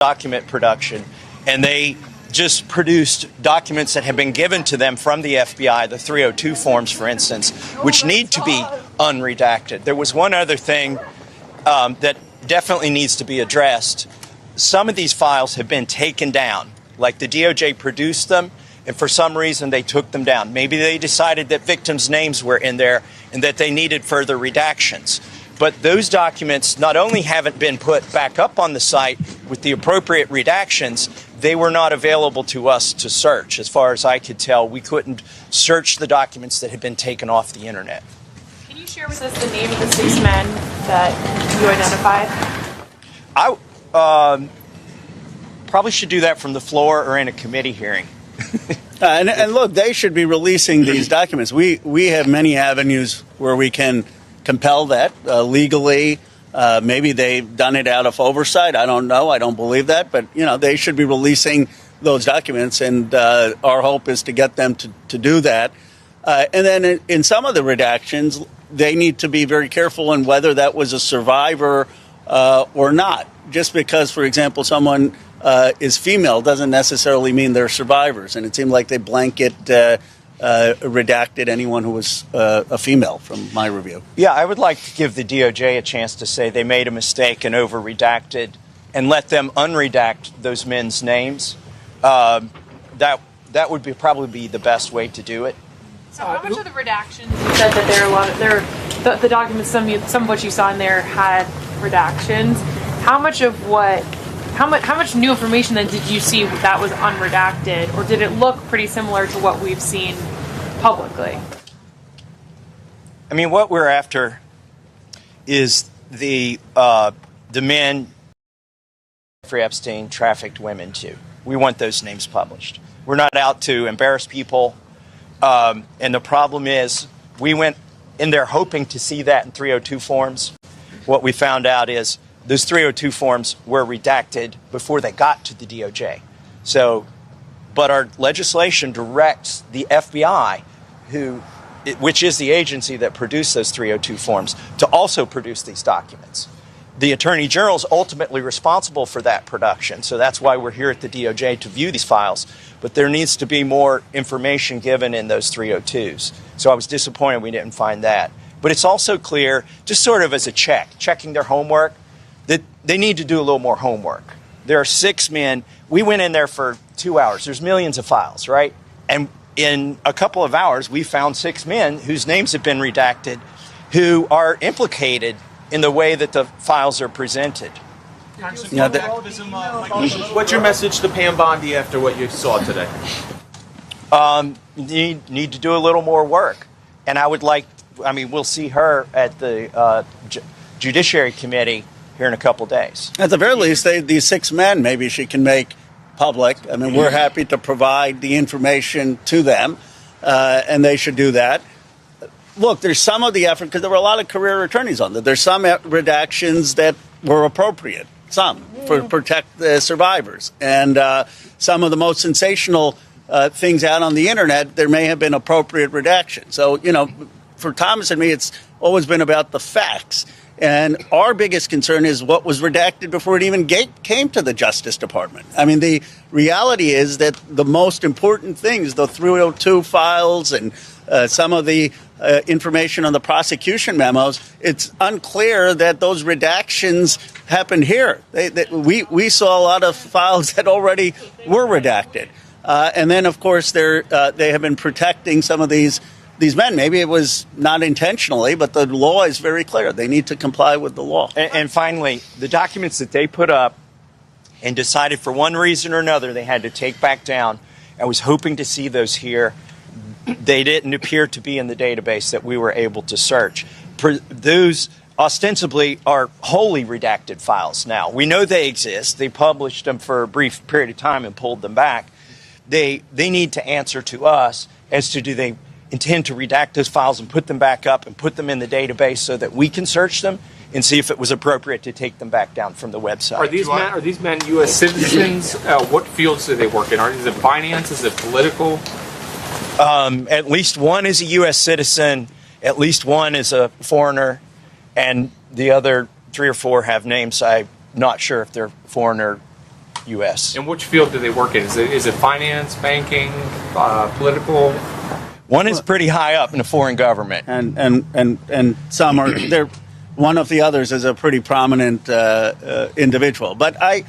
document production, and they just produced documents that have been given to them from the FBI, the 302 forms, for instance, which need to be unredacted. There was one other thing that definitely needs to be addressed. Some of these files have been taken down, like the DOJ produced them, and for some reason they took them down. Maybe they decided that victims' names were in there and that they needed further redactions. But those documents not only haven't been put back up on the site with the appropriate redactions, they were not available to us to search. As far as I could tell, we couldn't search the documents that had been taken off the internet. Can you share with us the name of the 6 men that you identified? I probably should do that from the floor or in a committee hearing. And look, they should be releasing these documents. We have many avenues where we can compel that legally. Maybe they've done it out of oversight. I don't know. I don't believe that. But, they should be releasing those documents. And our hope is to get them to do that. And then in some of the redactions, they need to be very careful in whether that was a survivor or not. Just because, for example, someone is female doesn't necessarily mean they're survivors. And it seemed like they blanket redacted anyone who was a female from my review. Yeah, I would like to give the DOJ a chance to say they made a mistake and over-redacted and let them unredact those men's names. That would probably be the best way to do it. So how much of the redactions, you said that there are a lot of, the documents, some of what you saw in there had redactions. How much new information then did you see that was unredacted, or did it look pretty similar to what we've seen publicly? I mean, what we're after is the men Jeffrey Epstein trafficked women too. We want those names published. We're not out to embarrass people. And the problem is we went in there hoping to see that in 302 forms. What we found out is those 302 forms were redacted before they got to the DOJ. But our legislation directs the FBI, which is the agency that produced those 302 forms, to also produce these documents. The Attorney General is ultimately responsible for that production, so that's why we're here at the DOJ to view these files. But there needs to be more information given in those 302s. So I was disappointed we didn't find that. But it's also clear, just sort of as a checking their homework, that they need to do a little more homework. There are 6 men. We went in there for 2 hours. There's millions of files, right? And in a couple of hours, we found 6 men whose names have been redacted who are implicated in the way that the files are presented. What's your message to Pam Bondi after what you saw today? You need to do a little more work. And we'll see her at the Judiciary Committee here in a couple days. At the very least, these 6 men, maybe she can make public. I mean, we're happy to provide the information to them, and they should do that. Look, there's some of the effort, because there were a lot of career attorneys on there. There's some redactions that were appropriate, some, for protect the survivors. And some of the most sensational things out on the internet, there may have been appropriate redaction. So, for Thomas and me, it's always been about the facts. And our biggest concern is what was redacted before it even came to the Justice Department. I mean, the reality is that the most important things, the 302 files and some of the information on the prosecution memos, it's unclear that those redactions happened here. We saw a lot of files that already were redacted. And then, of course, they have been protecting some of these men. Maybe it was not intentionally, but the law is very clear. They need to comply with the law. And finally, the documents that they put up and decided for one reason or another they had to take back down, I was hoping to see those here. They didn't appear to be in the database that we were able to search. Those ostensibly are wholly redacted files now. We know they exist. They published them for a brief period of time and pulled them back. They need to answer to us as to do they intend to redact those files and put them back up and put them in the database so that we can search them and see if it was appropriate to take them back down from the website. Are these men U.S. citizens? What fields do they work in? Is it finance? Is it political? At least one is a U.S. citizen. At least one is a foreigner. And the other 3 or 4 have names. I'm not sure if they're foreign or U.S. In which field do they work in? Is it finance, banking, political? One is pretty high up in the foreign government. And some are there. One of the others is a pretty prominent individual. But I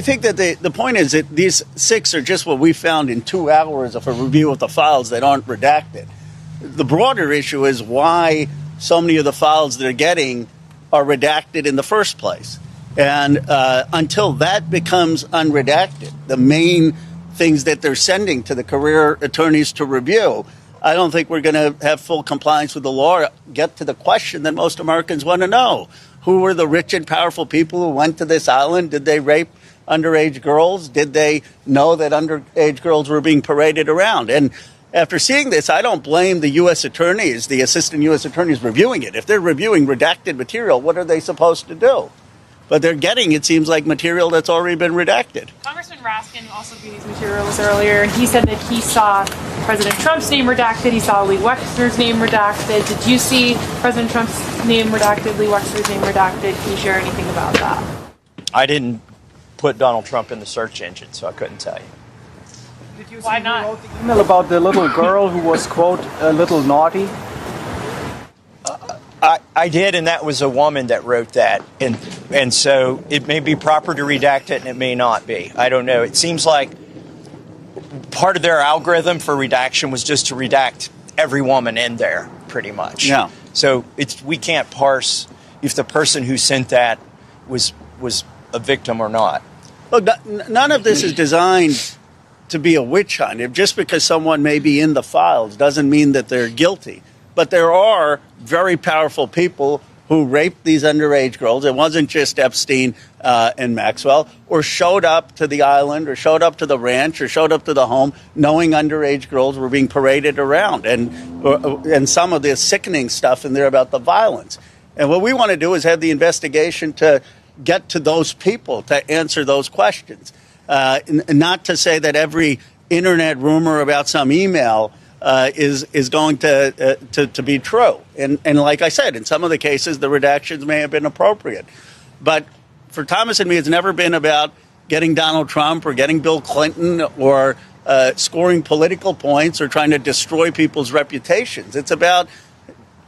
think that the point is that these 6 are just what we found in 2 hours of a review of the files that aren't redacted. The broader issue is why so many of the files they're getting are redacted in the first place. And until that becomes unredacted, the main things that they're sending to the career attorneys to review, I don't think we're going to have full compliance with the law, get to the question that most Americans want to know. Who were the rich and powerful people who went to this island? Did they rape underage girls? Did they know that underage girls were being paraded around? And after seeing this, I don't blame the U.S. attorneys, the assistant U.S. attorneys reviewing it. If they're reviewing redacted material, what are they supposed to do? But they're getting, it seems like, material that's already been redacted. Congressman Raskin also viewed these materials earlier, and he said that he saw President Trump's name redacted, he saw Lee Wexner's name redacted. Did you see President Trump's name redacted, Lee Wexner's name redacted? Can you share anything about that? I didn't put Donald Trump in the search engine, so I couldn't tell you. Did you Why see not? who wrote the email about the little girl who was, quote, a little naughty? I did, and that was a woman that wrote that. And so it may be proper to redact it, and it may not be. I don't know. It seems like part of their algorithm for redaction was just to redact every woman in there, pretty much. Yeah. So we can't parse if the person who sent that was a victim or not. Look, none of this is designed to be a witch hunt. If just because someone may be in the files doesn't mean that they're guilty. But there are very powerful people who raped these underage girls. It wasn't just Epstein and Maxwell, or showed up to the island, or showed up to the ranch, or showed up to the home, knowing underage girls were being paraded around, and some of the sickening stuff in there about the violence. And what we want to do is have the investigation to get to those people, to answer those questions. Not to say that every internet rumor about some email is going to be true. And like I said, in some of the cases, the redactions may have been appropriate. But for Thomas and me, it's never been about getting Donald Trump or getting Bill Clinton or scoring political points or trying to destroy people's reputations. It's about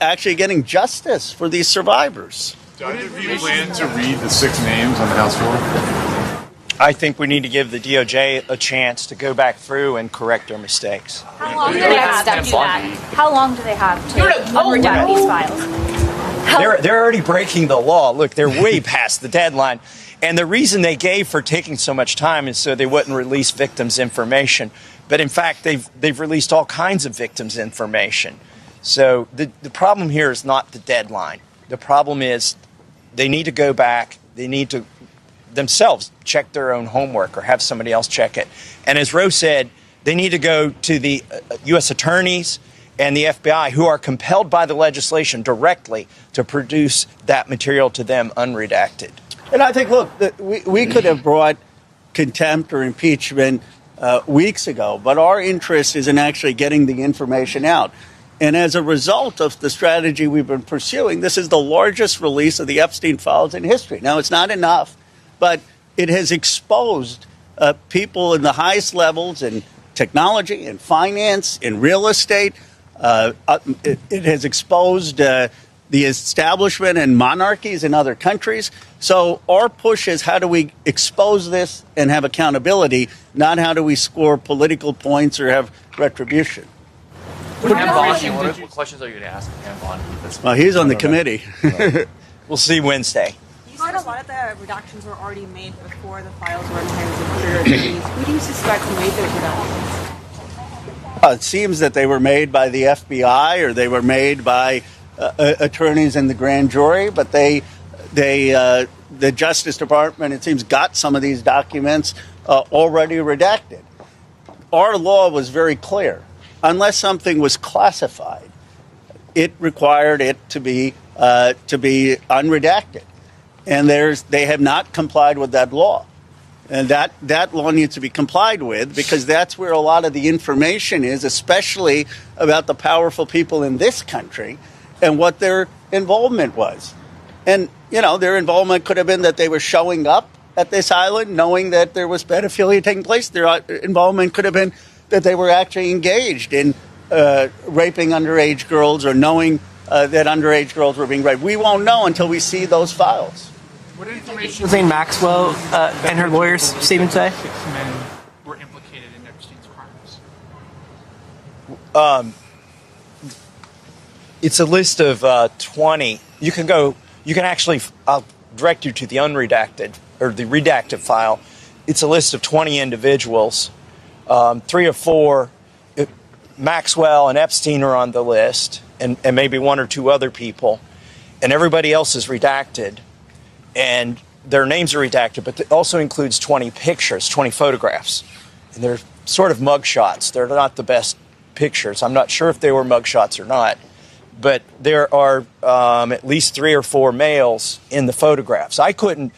actually getting justice for these survivors. Doug, do you plan to read the 6 names on the House floor? I think we need to give the DOJ a chance to go back through and correct their mistakes. How long do they have to do that? How long do they have to redact these files? They're already breaking the law. Look, they're way past the deadline. And the reason they gave for taking so much time is so they wouldn't release victims' information. But in fact, they've released all kinds of victims' information. So the problem here is not the deadline. The problem is they need to go back. They need to themselves check their own homework or have somebody else check it. And as Rose said, they need to go to the U.S. attorneys and the FBI, who are compelled by the legislation directly to produce that material to them unredacted. And I think, look, we could have brought contempt or impeachment weeks ago, but our interest is in actually getting the information out. And as a result of the strategy we've been pursuing, this is the largest release of the Epstein files in history. Now, it's not enough, but it has exposed people in the highest levels in technology, in finance, in real estate. It has exposed the establishment and monarchies in other countries. So our push is, how do we expose this and have accountability, not how do we score political points or have retribution. What questions are you going to ask Pam Bondi? Well, he's on the committee. We'll see Wednesday. You said a lot of the redactions were already made before the files were in the hands of career attorneys. Who do you suspect made those redactions? It seems that they were made by the FBI or they were made by attorneys in the grand jury, but the Justice Department, it seems, got some of these documents already redacted. Our law was very clear. Unless something was classified, it required it to be unredacted. And they have not complied with that law. And that law needs to be complied with, because that's where a lot of the information is, especially about the powerful people in this country and what their involvement was. And, their involvement could have been that they were showing up at this island, knowing that there was pedophilia taking place. Their involvement could have been that they were actually engaged in raping underage girls, or knowing that underage girls were being raped. We won't know until we see those files. What information Ghislaine Maxwell and her lawyer's statement say? 6 men were implicated in Epstein's crimes. It's a list of 20. You can actually, I'll direct you to the unredacted, or the redacted file. It's a list of 20 individuals. 3 or 4, Maxwell and Epstein are on the list, and maybe 1 or 2 other people. And everybody else is redacted. And their names are redacted, but it also includes 20 pictures, 20 photographs. And they're sort of mugshots. They're not the best pictures. I'm not sure if they were mugshots or not. But there are at least 3 or 4 males in the photographs. I couldn't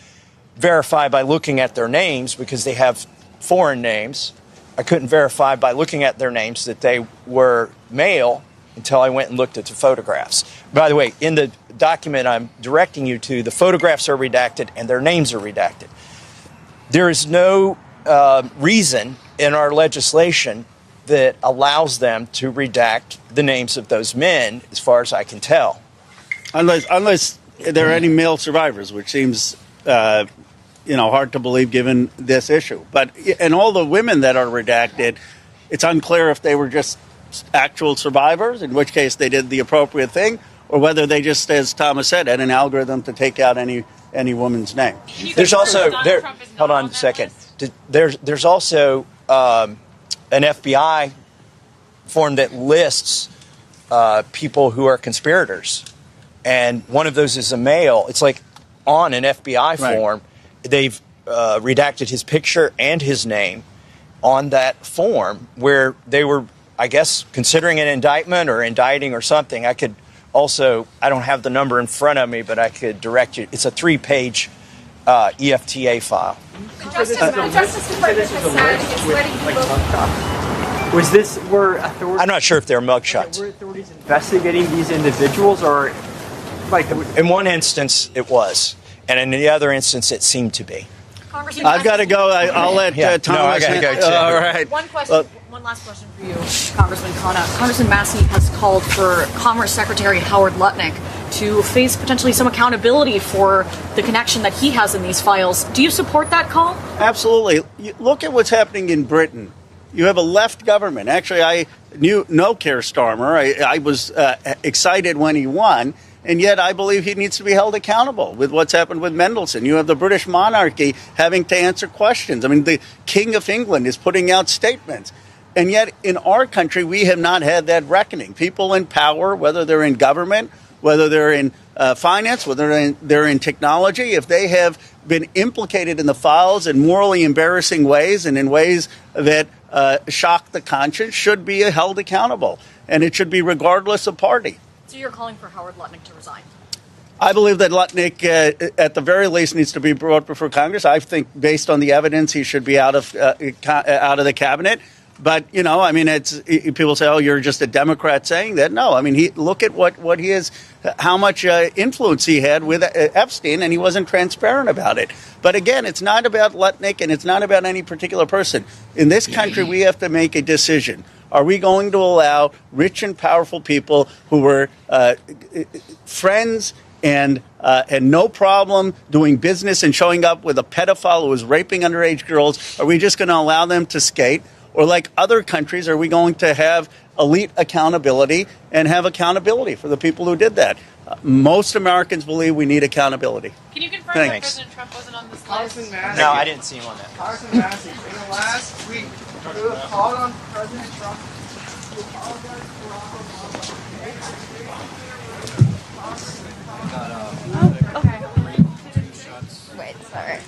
verify by looking at their names because they have foreign names. I couldn't verify by looking at their names that they were male until I went and looked at the photographs. By the way, in the document I'm directing you to, the photographs are redacted and their names are redacted. There is no reason in our legislation that allows them to redact the names of those men, as far as I can tell. Unless there are any male survivors, which seems hard to believe given this issue. But and all the women that are redacted, it's unclear if they were just actual survivors, in which case they did the appropriate thing, or whether they just, as Thomas said, had an algorithm to take out any woman's name. There's also hold on a second. There's also an FBI form that lists people who are conspirators, and one of those is a male. It's like on an FBI form, they've redacted his picture and his name on that form, where they were, I guess, considering an indictment or indicting or something. I don't have the number in front of me, but I could direct you. It's a 3-page EFTA file. The Justice Department has said it's letting people Were authorities? I'm not sure if they're mugshots. Were authorities investigating these individuals, or in one instance it was, and in the other instance it seemed to be. I've got to go. I'll let Thomas. No, I got to go too. All right. One last question for you, Congressman Khanna. Congressman Massie has called for Commerce Secretary Howard Lutnick to face potentially some accountability for the connection that he has in these files. Do you support that call? Absolutely. Look at what's happening in Britain. You have a left government. Actually, I know Keir Starmer. I was excited when he won. And yet I believe he needs to be held accountable with what's happened with Mendelssohn. You have the British monarchy having to answer questions. I mean, the King of England is putting out statements. And yet in our country, we have not had that reckoning. People in power, whether they're in government, whether they're in finance, whether they're in technology, if they have been implicated in the files in morally embarrassing ways and in ways that shock the conscience, should be held accountable. And it should be regardless of party. So you're calling for Howard Lutnick to resign? I believe that Lutnick, at the very least, needs to be brought before Congress. I think, based on the evidence, he should be out of the cabinet. But it's people say, "Oh, you're just a Democrat saying that." No, I mean, look at what he is, how much influence he had with Epstein, and he wasn't transparent about it. But again, it's not about Lutnick, and it's not about any particular person. In this country, we have to make a decision. Are we going to allow rich and powerful people who were friends and no problem doing business and showing up with a pedophile who was raping underage girls? Are we just going to allow them to skate? Or like other countries, are we going to have elite accountability and have accountability for the people who did that? Most Americans believe we need accountability. Can you confirm that President Trump wasn't on this list? No, I didn't see him on that. Congressman Massie, in the last week, you called on President Trump to apologize for Okay. Wait, sorry.